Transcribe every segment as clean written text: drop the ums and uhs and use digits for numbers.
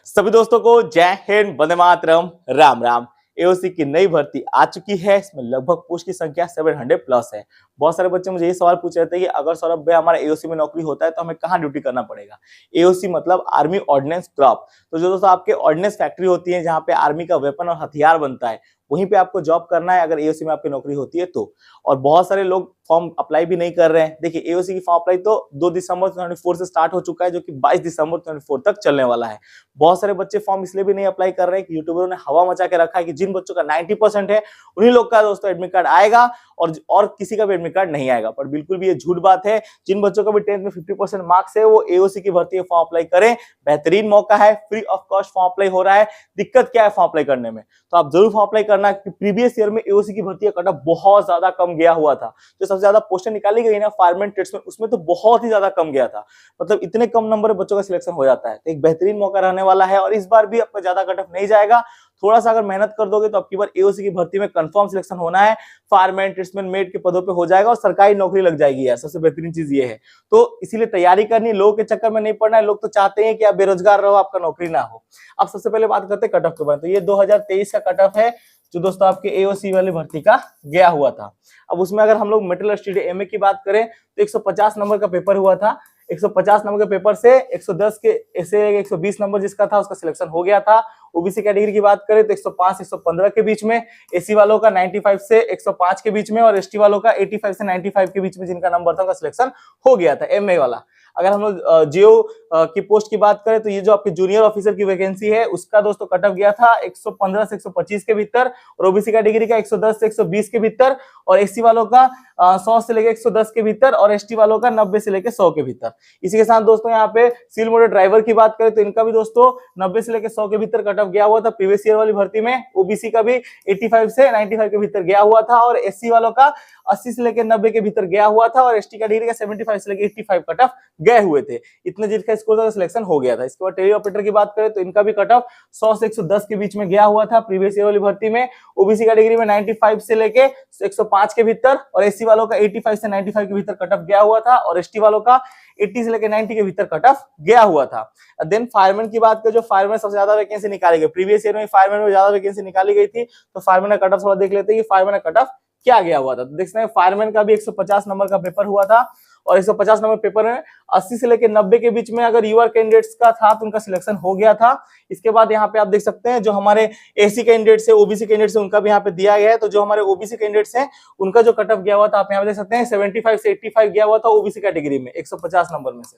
सभी दोस्तों को जय हिंद, वंदे मातरम, राम राम। एओसी की नई भर्ती आ चुकी है। इसमें लगभग पोस्ट की संख्या 700 प्लस है। बहुत सारे बच्चे मुझे ये सवाल पूछ रहे थे कि अगर सौरभ भाई हमारा एओसी में नौकरी होता है तो हमें कहाँ ड्यूटी करना पड़ेगा। एओसी मतलब आर्मी ऑर्डिनेंस क्रॉप। तो जो दोस्तों आपके ऑर्डिनेंस फैक्ट्री होती है जहाँ पे आर्मी का वेपन और हथियार बनता है, वहीं पे आपको जॉब करना है अगर एओसी में आपकी नौकरी होती है तो। और बहुत सारे लोग फॉर्म अप्लाई भी नहीं कर रहे हैं। देखिए एओसी की फॉर्म अप्लाई तो 2 दिसंबर 2024 से स्टार्ट हो चुका है, जो कि 22 दिसंबर 2024 तक चलने वाला है। बहुत सारे बच्चे फॉर्म इसलिए भी नहीं अप्लाई कर रहे हैं कि यूट्यूबरों ने हवा मचा के रखा है कि जिन बच्चों का 90% है उन्हीं लोग का दोस्तों एडमिट कार्ड आएगा और किसी का भी एडमिट कार्ड नहीं आएगा। पर बिल्कुल भी ये झूठ बात है। जिन बच्चों का भी 10th में 50% मार्क्स है वो एओसी की भर्ती में फॉर्म अप्लाई करें। बेहतरीन मौका है, free of cost form apply हो रहा है। दिक्कत क्या है फॉर्म अप्लाई करने में, तो आप जरूर फॉर्म अप्लाई करना। प्रीवियस ईयर में एओसी की भर्ती का कटऑफ बहुत ज्यादा कम गया हुआ था। जो सबसे ज्यादा पोस्टें निकाली गई ना फायरमैन ट्रेड्समैन, उसमें तो बहुत ही ज्यादा कम गया था। मतलब इतने कम नंबर बच्चों का सिलेक्शन हो जाता है। तो एक बेहतरीन मौका रहने वाला है और इस बार भी आपका ज्यादा कटऑफ नहीं जाएगा। थोड़ा सा अगर मेहनत कर दोगे तो आपकी बार एओसी की भर्ती में कंफर्म सिलेक्शन होना है। फायरमैन ट्रेड्समैन मेड के पदों पे हो जाएगा और सरकारी नौकरी लग जाएगी यार। सबसे बेहतरीन चीज ये है। तो इसीलिए तैयारी करनी, लोगों के चक्कर में नहीं पड़ना है। लोग तो चाहते हैं कि आप बेरोजगार रहो, आपका नौकरी ना हो। अब सबसे पहले बात करते हैं कटऑफ के बारे में। तो ये 2023 का कटऑफ है जो दोस्तों आपके एओसी वाली भर्ती का गया हुआ था। अब उसमें अगर हम लोग मेटल स्टील एमए की बात करें तो 150 नंबर का पेपर हुआ था। 150 नंबर के पेपर से 110 के ऐसे 120 नंबर जिसका था उसका सिलेक्शन हो गया था। ओबीसी कैटेगरी की बात करें तो 105 से 115 के बीच में, एसी वालों का 95 से 105 के बीच में और एसटी वालों का 85 से 95 के बीच में जिनका नंबर था उनका सिलेक्शन हो गया था एमए वाला। अगर हम लोग जियो की पोस्ट की बात करें तो ये जो आपके जूनियर ऑफिसर की वैकेंसी है उसका दोस्तों कट ऑफ गया था 115 से 125 के भीतर और ओबीसी कैटेगरी का 110 से 120 के भीतर और एससी वालों का 100 से लेकर 110 के भीतर और एसटी वालों का 90 से लेकर 100 के भीतर। इसी के साथ दोस्तों यहाँ पे सील मोटर ड्राइवर की बात करें तो इनका भी दोस्तों 90 से लेकर 100 के भीतर कट ऑफ गया हुआ था प्रीवियस ईयर वाली भर्ती में। ओबीसी का भी 85 से 95 के भीतर गया हुआ था और एससी वालों का 80 से लेकर 90 के भीतर गया हुआ था और एसटी कैटेगरी का 75 से लेकर 85 कट ऑफ गए हुए थे। इतने जिनका स्कोर का सिलेक्शन हो गया था। इसके बाद टेली ऑपरेटर की बात करें तो इनका भी कट ऑफ 100 से 110 के बीच में गया हुआ था प्रीवियस ईयर वाली भर्ती में। ओबीसी कैटेगरी में 95 से लेके 105 के भीतर और एससी वालों का 85 से 95 के भीतर कट ऑफ गया हुआ था और एसटी वालों का 80 से लेकर 90 के भीतर कट ऑफ गया हुआ था। देन फायरमैन की बात करें, जो फायरमैन सबसे ज्यादा वैकेंसी निकाली गई प्रीवियस ईयर में, फायरमैन में ज्यादा वैकेंसी निकाली गई थी। तो फायरमैन का कट ऑफ थोड़ा देख लेते हैं कि फायरमैन का कट ऑफ क्या गया हुआ था। तो देख सकते हैं फायरमैन का भी 150 नंबर का पेपर हुआ था और 150 नंबर पेपर में 80 से लेकर 90 के बीच में अगर यूआर कैंडिडेट्स का था तो उनका सिलेक्शन हो गया था। इसके बाद यहाँ पे आप देख सकते हैं जो हमारे एसी कैंडिडेट्स है, ओबीसी कैंडिडेट्स है, उनका भी यहाँ पे दिया गया है। तो जो हमारे ओबीसी कैंडिडेट्स हैं उनका जो कट ऑफ गया हुआ था आप यहाँ पे देख सकते हैं 75 से 85 गया हुआ था ओबीसी कैटेगरी में 150 नंबर में से।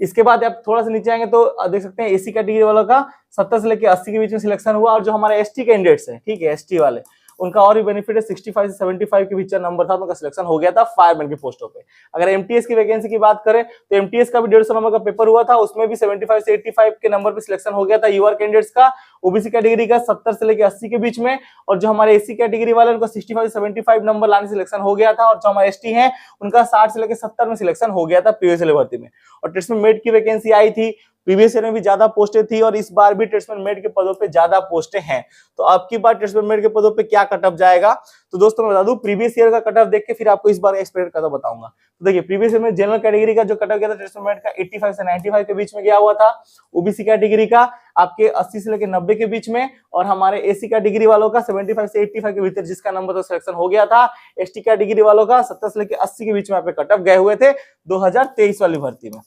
इसके बाद आप थोड़ा सा नीचे आएंगे तो देख सकते हैं एसी कैटेगरी वालों का 70 से लेकर 80 के बीच में सिलेक्शन हुआ और जो हमारे एसटी कैंडिडेट्स हैं, ठीक है, एसटी वाले, उनका और भी बेनिफिट है 65 से 75 के बीच नंबर था तो उनका सिलेक्शन हो गया था फायरमैन की पोस्टों पे। अगर एमटीएस की वैकेंसी की बात करें तो एमटीएस का भी 150 नंबर का पेपर हुआ था, उसमें भी 75 से 85 के नंबर पे सिलेक्शन हो गया था यूआर कैंडिडेट्स का। ओबीसी कैटेगरी का 70 से लेकर 80 के बीच में और जो हमारे एसी कैटेगरी वाले उनका 65 से 75 नंबर लाने सिलेक्शन हो गया था और जो हमारे एसटी हैं उनका 60 से लेकर 70 में सिलेक्शन हो गया था प्रीवियस ईयर भर्ती में। और ट्रेड्समैन मेड की वैकेंसी आई थी, प्रीवियस ईयर में भी ज्यादा पोस्टें थी और इस बार भी ट्रेड्समैन मेड के पदों पे ज्यादा पोस्टें हैं। तो अब की बार ट्रेड्समैन मेड के पदों पे क्या कट ऑफ जाएगा तो दोस्तों मैं बता दूं प्रीवियस ईयर का कट ऑफ देख के फिर आपको इस बार एक्सपेक्ट करता बताऊंगा। तो देखिए प्रीवियस ईयर में जनरल कैटेगरी का जो कट ऑफ गया था ट्रेड्समैन मेड का 85 से 95 के बीच में गया हुआ था। ओबीसी कैटेगरी का आपके 80 से लेकर 90 के बीच में और हमारे एसी कैटेगरी वालों का 75 से 85 के भीतर जिसका नंबर तो सिलेक्शन हो गया था। एसटी कैटेगरी वालों का 70 से लेकर 80 के बीच में आप कट ऑफ गए हुए थे 2023 वाली भर्ती में।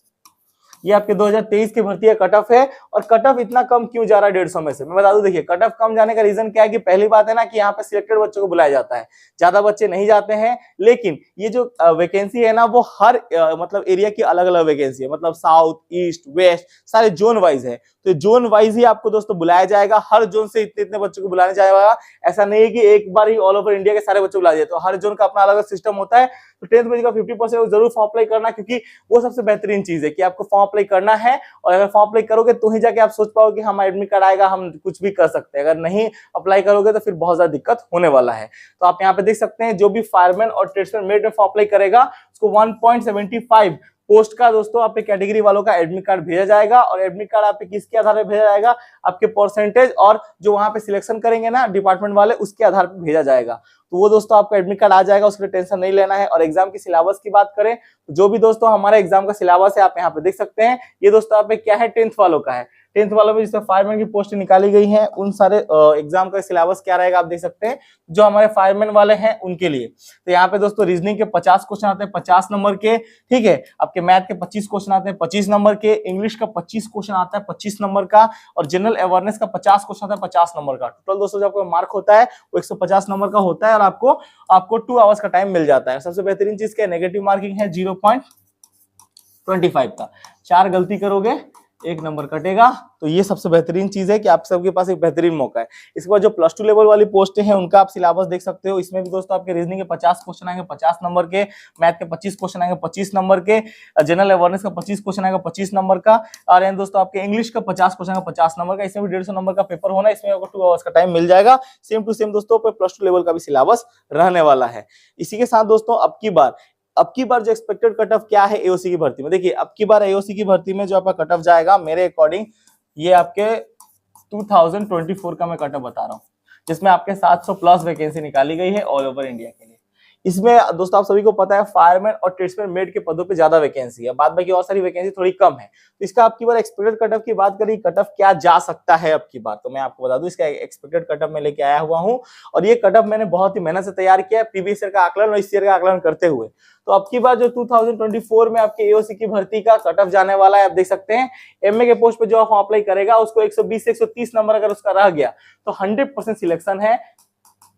ये आपके 2023 की भर्ती है कट ऑफ है। और कट ऑफ इतना कम क्यों जा रहा है 150 में से, मैं बता दूं। देखिए कट ऑफ कम जाने का रीजन क्या है कि पहली बात है ना कि यहाँ पे सिलेक्टेड बच्चों को बुलाया जाता है, ज्यादा बच्चे नहीं जाते हैं। लेकिन ये जो वैकेंसी है ना वो हर मतलब एरिया की अलग अलग वैकेंसी है, मतलब साउथ ईस्ट वेस्ट सारे जोन वाइज है। तो जोन वाइज ही आपको दोस्तों बुलाया जाएगा, हर जोन से इतने इतने बच्चों को बुलाने जाएगा। ऐसा नहीं है कि एक बार ही ऑल ओवर इंडिया के सारे बच्चे बुलाए जाए, तो हर जोन का अपना अलग अलग सिस्टम होता है। तो 10th में का 50% जरूर फॉर्म अप्लाई करना, क्योंकि वो सबसे बेहतरीन चीज है कि आपको फॉर्म अप्लाई करना है और अगर फॉर्म अप्लाई करोगे तो ही जाके आप सोच पाओगे कि हमारा एडमिट कार्ड आएगा, हम कुछ भी कर सकते हैं। अगर नहीं अप्लाई करोगे तो फिर बहुत ज्यादा दिक्कत होने वाला है। तो आप यहाँ पे देख सकते हैं जो भी फायरमैन और ट्रेड्समैन मेड में फॉर्म अप्लाई करेगा उसको 1.75 पोस्ट का दोस्तों आप कैटेगरी वालों का एडमिट कार्ड भेजा जाएगा। और एडमिट कार्ड आप किसके आधार पर भेजा जाएगा, आपके परसेंटेज और जो वहां पे सिलेक्शन करेंगे ना डिपार्टमेंट वाले उसके आधार पर भेजा जाएगा। तो वो दोस्तों आपका एडमिट कार्ड आ जाएगा, उसके लिए टेंशन नहीं लेना है। और एग्जाम की सिलेबस की बात करें तो जो भी दोस्तों हमारा एग्जाम का सिलेबस है आप यहाँ पे देख सकते हैं। ये दोस्तों आप क्या है 10th वालों का है। 10th वालों में जिसमें फायरमैन की पोस्ट निकाली गई है, उन सारे एग्जाम का सिलेबस क्या रहेगा आप देख सकते हैं, जो हमारे फायरमैन वाले हैं उनके लिए। तो यहाँ पे दोस्तों रीजनिंग के 50 क्वेश्चन आते हैं 50 नंबर के, ठीक है। आपके मैथ के 25 क्वेश्चन आते हैं 25 नंबर के, इंग्लिश का 25 क्वेश्चन आता है 25 नंबर का, और जनरल अवेयरनेस का 50 क्वेश्चन आता है 50 नंबर का। टोटल दोस्तों जो आपको मार्क होता है वो 150 नंबर का होता है, और आपको 2 आवर्स का टाइम मिल जाता है। सबसे बेहतरीन चीज क्या है, नेगेटिव मार्किंग है 0.25 का। 4 गलती करोगे 1 नंबर कटेगा। तो ये सबसे बेहतरीन चीज है कि आप सबके पास एक बेहतरीन मौका है। इसके बाद जो +2 लेवल वाली पोस्टें हैं उनका आप सिलेबस देख सकते हो। इसमें भी दोस्तों आपके रीजनिंग के 50 क्वेश्चन आएंगे 50 नंबर के, मैथ के 25 क्वेश्चन आएंगे 25 नंबर के, जनरल अवेयरनेस का 25 क्वेश्चन आएगा 25 नंबर का, और एंड दोस्तों आपके इंग्लिश का 50 क्वेश्चन आएगा 50 नंबर का। इसमें भी 150 नंबर का पेपर होना है, इसमें आपको 2 आवर्स का टाइम मिल जाएगा। सेम टू सेम दोस्तों पे +2 लेवल का भी सिलेबस रहने वाला है। इसी के साथ दोस्तों अब की बार जो एक्सपेक्टेड कट ऑफ क्या है एओसी की भर्ती में, देखिए अब की बार एओसी की भर्ती में जो आपका कट ऑफ जाएगा मेरे अकॉर्डिंग, ये आपके 2024 का मैं कट ऑफ बता रहा हूँ, जिसमें आपके 700 प्लस वैकेंसी निकाली गई है ऑल ओवर इंडिया के लिए। इसमें दोस्तों आप सभी को पता है फायरमैन और ट्रेड्समैन मेड के पदों पे ज्यादा वैकेंसी है, बाद बाकी और सारी वैकेंसी थोड़ी कम है। तो इसका अब की बार एक्सपेक्टेड कट ऑफ की बात करें, कट ऑफ क्या जा सकता है अब की बार, तो मैं आपको बता दूं इसका एक्सपेक्टेड कट ऑफ मैं लेके आया हुआ हूं, और ये कट ऑफ मैंने बहुत ही मेहनत से तैयार किया है, प्रीवियस ईयर का आकलन और इस ईयर का आकलन करते हुए। तो अब की बार जो 2024 में आपके एओसी की भर्ती का कट ऑफ जाने वाला है, आप देख सकते हैं एमए के पोस्ट पे जो आप अप्लाई करेगा उसको 120 से 130 नंबर अगर उसका रह गया तो 100% सिलेक्शन है,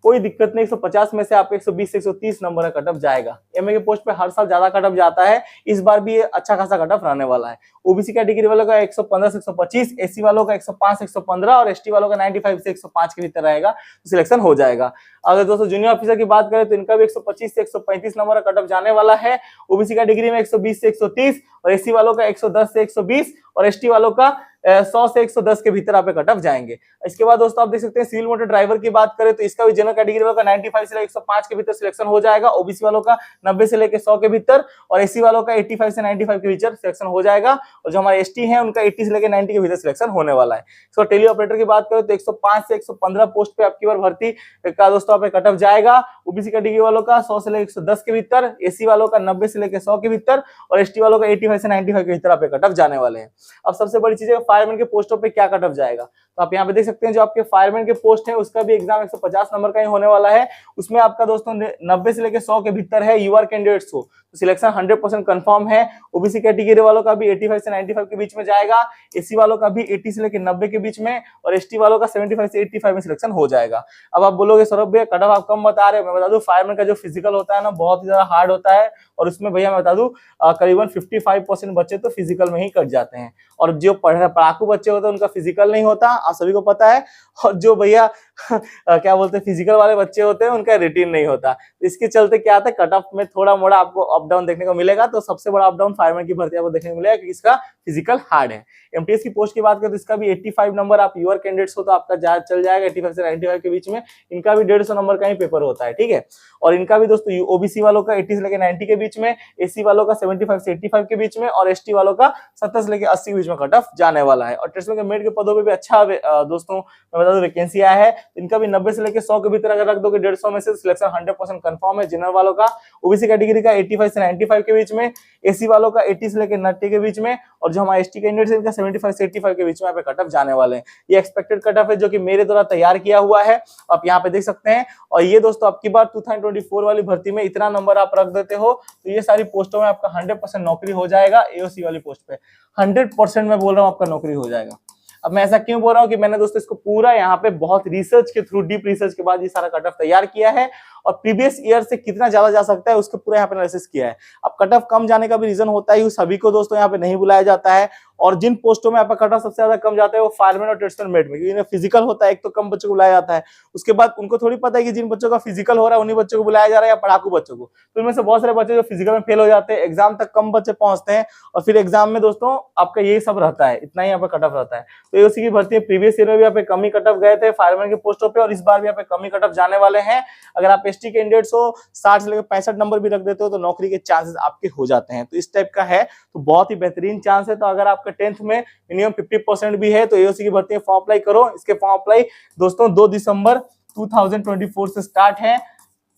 कोई दिक्कत नहीं। 150 में से आपको 120 से 130 नंबर का कट ऑफ जाएगा। एमए के पोस्ट पे हर साल ज्यादा कट ऑफ जाता है, इस बार भी ये अच्छा खासा कट ऑफ रहने वाला है। ओबीसी कैटेगरी वालों का 115 से 125, एससी वालों का 105 से 115 और एसटी वालों का 95 से 105 के भीतर रहेगा, तो सिलेक्शन हो जाएगा। अगर दोस्तों जूनियर ऑफिसर की बात करें तो इनका भी 125 से 135 नंबर का कट ऑफ जाने वाला है। ओबीसी कैटेगरी में 120 से 130 और एससी वालों का 110 से 120 और एसटी वालों का 100 से 110 के भीतर आप कट ऑफ जाएंगे। इसके बाद दोस्तों आप देख सकते हैं सिविल मोटर ड्राइवर की बात करें तो इसका भी जनरल कैटेगरी वालों का 95 से 105 के भीतर सिलेक्शन हो जाएगा, ओबीसी वालों का 90 से लेकर 100 के भीतर और एससी वालों का 85 से 95 के भीतर सिलेक्शन हो जाएगा, और जो हमारे एसटी हैं उनका 80 से लेकर 90 के भीतर सिलेक्शन होने वाला है। इसको टेली ऑपरेटर की बात करें तो 105 से 115 पोस्ट पे आपकी बार भर्ती का दोस्तों आप कट ऑफ जाएगा। ओबीसी कैटेगरी वालों का 100 से लेकर 110 के भीतर, एससी वालों का 90 से लेकर 100 के भीतर और एसटी वालों का 85 से 95 के भीतर आप कट ऑफ जाने वाले हैं। अब सबसे बड़ी चीज है फायरमैन के पोस्टों पे क्या कट ऑफ जाएगा, तो आप यहाँ पे देख सकते हैं जो आपके फायरमैन के पोस्ट है उसका भी एग्जाम 150 नंबर का ही होने वाला है। उसमें आपका दोस्तों 90 से लेकर 100 के भीतर है यूआर कैंडिडेट्स को, तो सिलेक्शन 100% कंफर्म है। ओबीसी कैटेगरी वालों का भी 85 से 95 के बीच में जाएगा, एससी वालों का भी 80 से लेकर 90 के बीच में और एसटी वालों का 75 से 85 में सिलेक्शन हो जाएगा। अब आप बोलोगे सौरभ भैया कट ऑफ आप कम बता रहे हो, मैं बता दूं फायरमैन का जो फिजिकल होता है ना बहुत ही ज्यादा हार्ड होता है, और उसमें भैया मैं बता दूं करीबन 55% बच्चे तो फिजिकल में ही कट जाते हैं, और जो पढ़ाकू बच्चे होते हैं उनका फिजिकल नहीं होता, आप सभी को पता है। और जो भैया क्या बोलते हैं फिजिकल वाले बच्चे होते हैं उनका रिटीन नहीं होता, तो इसके चलते क्या आता है कट ऑफ में थोड़ा मोड़ा आपको अप डाउन देखने को मिलेगा। तो सबसे बड़ा अप डाउन फायरमैन की भर्ती आपको देखने को मिलेगा कि इसका फिजिकल हार्ड है। एमटीएस की पोस्ट की बात करें तो इसका भी 85 नंबर आप यूआर कैंडिडेट्स हो तो आपका चल जाएगा 85 से 95 के बीच में। इनका भी 150 नंबर का ही पेपर होता है, ठीक है। और इनका भी दोस्तों ओबीसी वालों का 80 से लेकर 90 के बीच में, एससी वालों का 75 से 85 के बीच में और एसटी वालों का 70 से लेकर 80 के बीच में कट ऑफ जाने वाला है। और ट्रेड्समैन के मेड के पदों पे भी अच्छा दोस्तों मैं बता दूं वैकेंसी आया है। इनका भी 90 से लेकर 100 के भीतर अगर रख दोगे 150 में से सिलेक्शन 100% कंफर्म है। जनरल वालों का ओबीसी कैटेगरी का 85 से 95 के बीच में, एससी वालों का 80 से लेकर 90 के बीच में और जो हमारे एसटी कैंडिडेट्स हैं इनका 75 से 85 के बीच में यहाँ पे कट ऑफ जाने वाले हैं। ये एक्सपेक्टेड कट ऑफ है जो कि मेरे द्वारा तैयार किया हुआ है, आप यहाँ पे देख सकते हैं। और ये दोस्तों आपकी बार 2024 वाली भर्ती में इतना नंबर आप रख देते हो तो ये सारी पोस्टों में आपका 100% नौकरी हो जाएगा। एओसी वाली पोस्ट पे 100% मैं बोल रहा हूँ आपका नौकरी हो जाएगा। अब मैं ऐसा क्यों बोल रहा हूँ कि मैंने दोस्तों इसको पूरा यहाँ पे बहुत रिसर्च के थ्रू, डीप रिसर्च के बाद ये सारा कट ऑफ तैयार किया है और प्रीवियस ईयर से कितना ज्यादा जा सकता है उसके पूरा यहाँ पे एनालिसिस किया है। अब कट ऑफ कम जाने का भी रीजन होता है, सभी को दोस्तों यहाँ पे नहीं बुलाया जाता है, और जिन पोस्टों में आपका कट ऑफ सबसे ज्यादा कम जाता है वो फायरमैन और ट्रेड्समैन मेड में, क्योंकि फिजिकल होता है एक तो कम बच्चों को बुलाया जाता है, उसके बाद उनको थोड़ी पता है कि जिन बच्चों का फिजिकल हो रहा है उन्हीं बच्चों को बुलाया जा रहा है या पढ़ाकू बच्चों को। तो इनमें से बहुत सारे बच्चे जो फिजिकल में फेल हो जाते हैं, एग्जाम तक कम बच्चे पहुंचते हैं और फिर एग्जाम में दोस्तों आपका यही सब रहता है, इतना ही यहाँ पे कट ऑफ रहता है। तो एओसी की भर्ती प्रीवियस ईयर में भी यहाँ पे कम ही कट ऑफ गए थे फायरमैन के पोस्टों पे और इस बार भी यहाँ पे कम ही कट ऑफ जाने वाले हैं। अगर आप एसटी कैंडिडेट्स हो 60 से लेकर 65 नंबर भी रख देते हो तो नौकरी के चांसेस आपके हो जाते हैं। तो इस टाइप का है, तो बहुत ही बेहतरीन चांस है। तो अगर आपका 10th में मिनिमम 50% भी है तो एओसी की भर्ती में फॉर्म अप्लाई करो। इसके फॉर्म अप्लाई दोस्तों 2 दिसंबर 2024 से स्टार्ट है,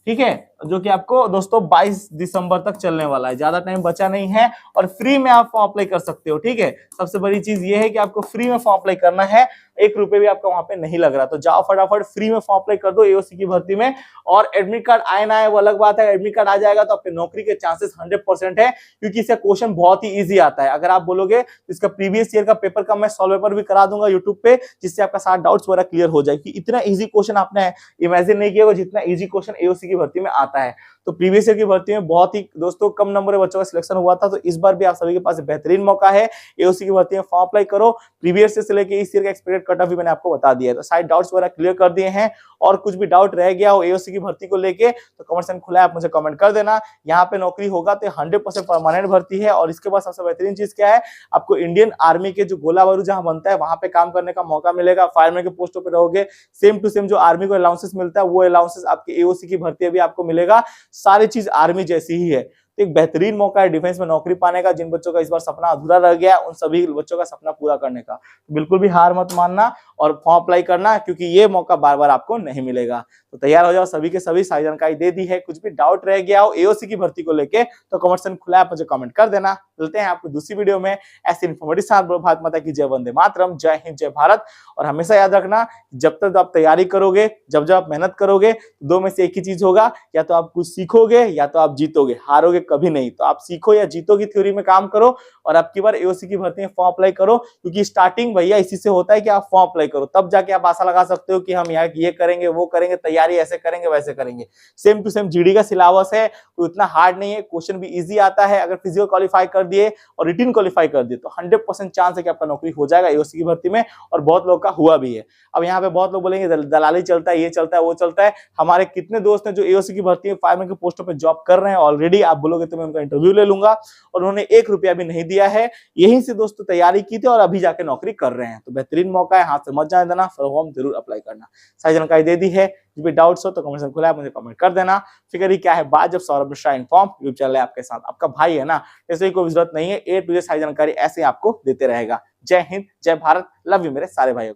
ठीक है। जो कि आपको दोस्तों 22 दिसंबर तक चलने वाला है, ज्यादा टाइम बचा नहीं है और फ्री में आप फॉर्म अप्लाई कर सकते हो। ठीक है, सबसे बड़ी चीज ये है कि आपको फ्री में फॉर्म अप्लाई करना है, 1 रुपए भी आपका वहां पे नहीं लग रहा। तो जाओ फटाफट फ्री में फॉर्म अप्लाई कर दो एओसी की भर्ती में। और एडमिट कार्ड आए ना आए वो अलग बात है, एडमिट कार्ड आ जाएगा तो आपकी नौकरी के चांसेस 100% है, क्योंकि इसका क्वेश्चन बहुत ही ईजी आता है। अगर आप बोलोगे तो इसका प्रीवियस ईयर का पेपर का मैं सॉल्व पेपर भी करा दूंगा यूट्यूब पे, जिससे आपका सारा डाउट्स वगैरह क्लियर हो जाए कि इतना ईजी क्वेश्चन आपने इमेजिन नहीं किया होगा जितना ईजी क्वेश्चन एओसी की भर्ती में आता है। तो प्रीवियस ईयर की भर्ती में बहुत ही दोस्तों कम नंबर के बच्चों का सिलेक्शन हुआ था, तो इस बार भी आप सभी के पास बेहतरीन मौका है, एओसी की भर्ती में फॉर्म अप्लाई करो। प्रीवियस ईयर से लेकर इस ईयर का एक्सपेक्टेड कट ऑफ भी मैंने आपको बता दिया है, तो सारे डाउट्स वगैरह क्लियर कर दिए हैं। और कुछ भी डाउट रह गया हो एओसी की भर्ती को लेके तो कमेंट सेक्शन खुला है, आप मुझे कमेंट कर देना। यहाँ पे नौकरी होगा तो 100% परमानेंट भर्ती है। और इसके बाद सबसे बेहतरीन चीज क्या है, आपको इंडियन आर्मी के जो गोला बारूद जहां बनता है वहां पे काम करने का मौका मिलेगा, फायरमैन के पोस्टों पे रहोगे, सेम टू सेम जो आर्मी को अलाउंसेस मिलता है वो अलाउंसेस आपके एओसी की भर्ती भी आपको मिलेगा, सारी चीज आर्मी जैसी ही है। तो एक बेहतरीन मौका है डिफेंस में नौकरी पाने का। जिन बच्चों का इस बार सपना अधूरा रह गया उन सभी बच्चों का सपना पूरा करने का, तो बिल्कुल भी हार मत मानना और फॉर्म अप्लाई करना, क्योंकि ये मौका बार बार आपको नहीं मिलेगा। तो तैयार हो जाओ, सभी के सभी सारी जानकारी दे दी है। कुछ भी डाउट रह गया हो एओसी की भर्ती को लेके तो कमेंट सेक्शन खुला है, आप मुझे कमेंट कर देना। मिलते हैं आपको दूसरी वीडियो में ऐसे इन्फॉर्मेटिव साथ। भारत माता की जय, वंदे मातरम, जय हिंद, जय भारत। और हमेशा याद रखना, जब तक आप तैयारी करोगे, जब जब आप मेहनत करोगे, दो में से एक ही चीज होगा, या तो आप कुछ सीखोगे या तो आप जीतोगे, हारोगे कभी नहीं। तो आप सीखो या जीतो की थ्योरी में काम करो और अब की बार एओसी की भर्ती में फॉर्म अप्लाई करो, क्योंकि स्टार्टिंग भैया इसी से होता है कि आप फॉर्म अप्लाई करो, तब जाके आप आशा लगा सकते हो कि हम यहाँ ये करेंगे वो करेंगे, तैयारी ऐसे करेंगे वैसे करेंगे। सेम टू सेम जीडी का सिलेबस है, कोई उतना हार्ड नहीं है, क्वेश्चन भी इजी आता है। अगर फिजिकल क्वालिफाई कर दिए और रिटन क्वालिफाई कर दिए तो 100% चांस है कि आपका नौकरी हो जाएगा एओसी की भर्ती में, और बहुत लोग का हुआ भी है। अब यहाँ पे बहुत लोग बोलेंगे दलाली चलता है, ये चलता है वो चलता है। हमारे कितने दोस्त हैं जो एओसी की भर्ती में फायरमैन के पोस्टों पर जॉब कर रहे हैं ऑलरेडी, आप बोलोगे तो मैं उनका इंटरव्यू ले लूंगा, और उन्होंने 1 रुपया भी नहीं दिया है, यहीं से दोस्तों तैयारी की थी और अभी जाके नौकरी कर रहे हैं। तो बेहतरीन मौका है, हाथ से मत जाने देना, फॉर्म जरूर अप्लाई करना। सारी जानकारी दे दी है, जो भी डाउट्स हो तो कमेंट सेक्शन खुला है, मुझे कमेंट कर देना। फिक्र ही क्या है बात, जब Saurabh Mishra inform YouTube channel है आपके साथ, आपका भाई है ना, ऐसे ही कोई जरूरत नहीं है, A to Z सारी जानकारी ऐसे आपको देते रहेगा। जय हिंद, जय भारत, लव यू मेरे सारे भाइयों।